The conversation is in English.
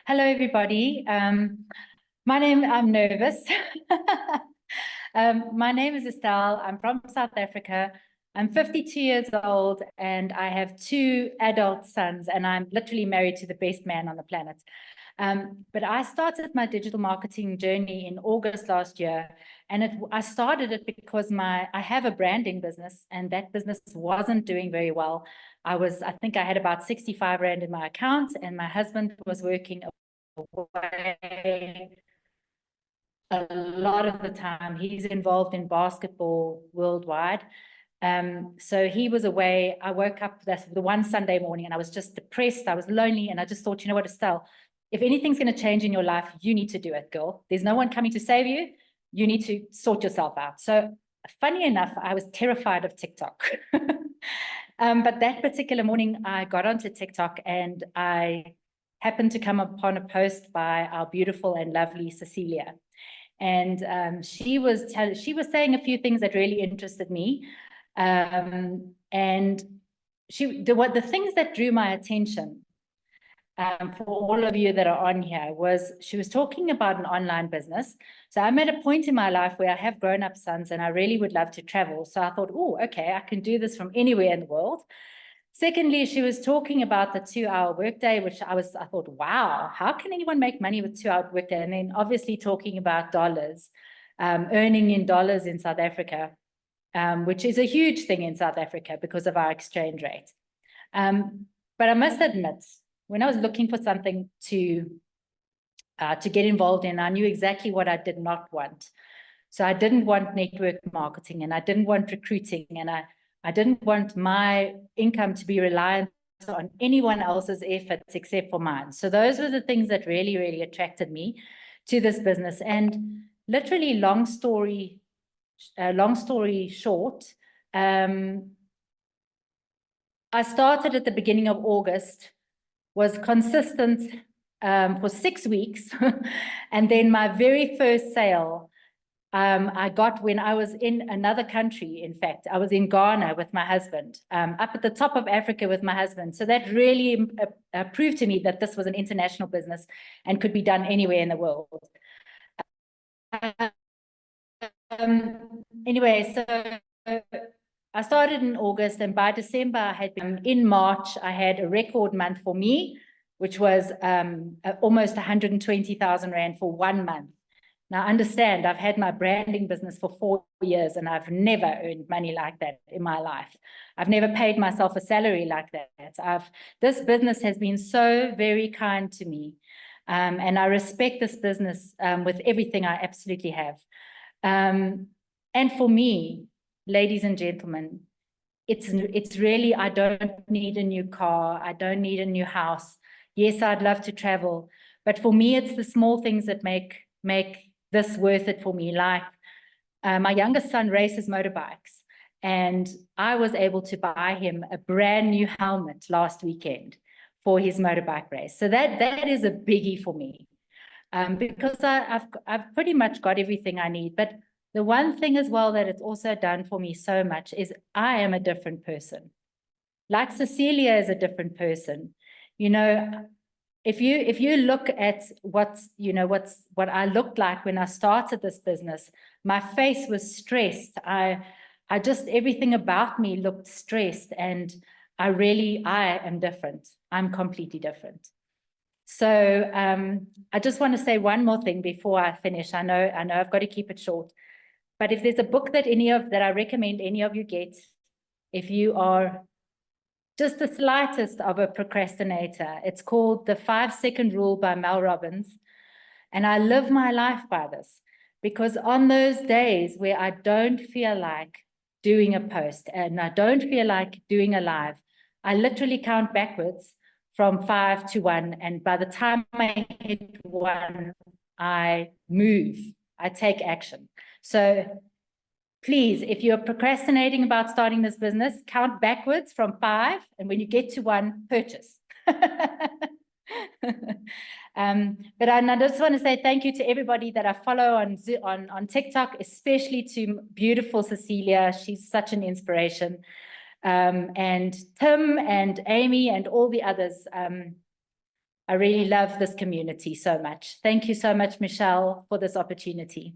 Hello, everybody. I'm nervous. My name is Estelle. I'm from South Africa. I'm 52 years old and I have two adult sons, and I'm literally married to the best man on the planet. But I started my digital marketing journey in August last year, and I started it because I have a branding business, and that business wasn't doing very well. I think I had about 65 Rand in my account, and my husband was working away a lot of the time. He's involved in basketball worldwide. So he was away. I woke up the one Sunday morning and I was just depressed. I was lonely, and I just thought, you know what, Estelle, if anything's going to change in your life, you need to do it, girl. There's no one coming to save you. You need to sort yourself out. So funny enough, I was terrified of TikTok. But that particular morning, I got onto TikTok and I happened to come upon a post by our beautiful and lovely Cecilia. And she was saying a few things that really interested me. And the things that drew my attention, for all of you that are on here, was she was talking about an online business. So I'm at a point in my life where I have grown-up sons and I really would love to travel. So I thought, oh, okay, I can do this from anywhere in the world. Secondly, she was talking about the 2-hour workday, which I thought, wow, how can anyone make money with 2-hour workday? And then obviously talking about dollars, earning in dollars in South Africa, which is a huge thing in South Africa because of our exchange rate. But I must admit, when I was looking for something to get involved in, I knew exactly what I did not want. So I didn't want network marketing, and I didn't want recruiting, and I didn't want my income to be reliant on anyone else's efforts except for mine. So those were the things that really, really attracted me to this business. And literally, long story short, I started at the beginning of August, was consistent for 6 weeks. And then my very first sale, I got when I was in another country. In fact, I was in Ghana with my husband, up at the top of Africa with my husband. So that really proved to me that this was an international business and could be done anywhere in the world. Anyway, so I started in August, and by December, I had been in March, I had a record month for me, which was almost 120,000 Rand for 1 month. Now, understand, I've had my branding business for 4 years, and I've never earned money like that in my life. I've never paid myself a salary like that. This business has been so very kind to me, and I respect this business with everything I absolutely have. And for me, ladies and gentlemen, it's really, I don't need a new car. I don't need a new house. Yes, I'd love to travel, but for me, it's the small things that make this worth it for me. Like my youngest son races motorbikes, and I was able to buy him a brand new helmet last weekend for his motorbike race. So that is a biggie for me, because I've pretty much got everything I need. But the one thing as well that it's also done for me so much is I am a different person. Like Cecilia is a different person. You know, if you look at what I looked like when I started this business, my face was stressed. I just, everything about me looked stressed, and I am different. I'm completely different. So I just want to say one more thing before I finish. I know I've got to keep it short, but if there's a book that I recommend any of you get, if you are just the slightest of a procrastinator, it's called The 5-Second Rule by Mel Robbins. And I live my life by this, because on those days where I don't feel like doing a post and I don't feel like doing a live, I literally count backwards from 5 to 1. And by the time I hit 1, I move, I take action. So please, if you're procrastinating about starting this business, count backwards from 5, and when you get to 1, purchase. But I just want to say thank you to everybody that I follow on TikTok, especially to beautiful Cecilia. She's such an inspiration. And Tim and Amy and all the others. I I really love this community so much. Thank you so much, Michelle, for this opportunity.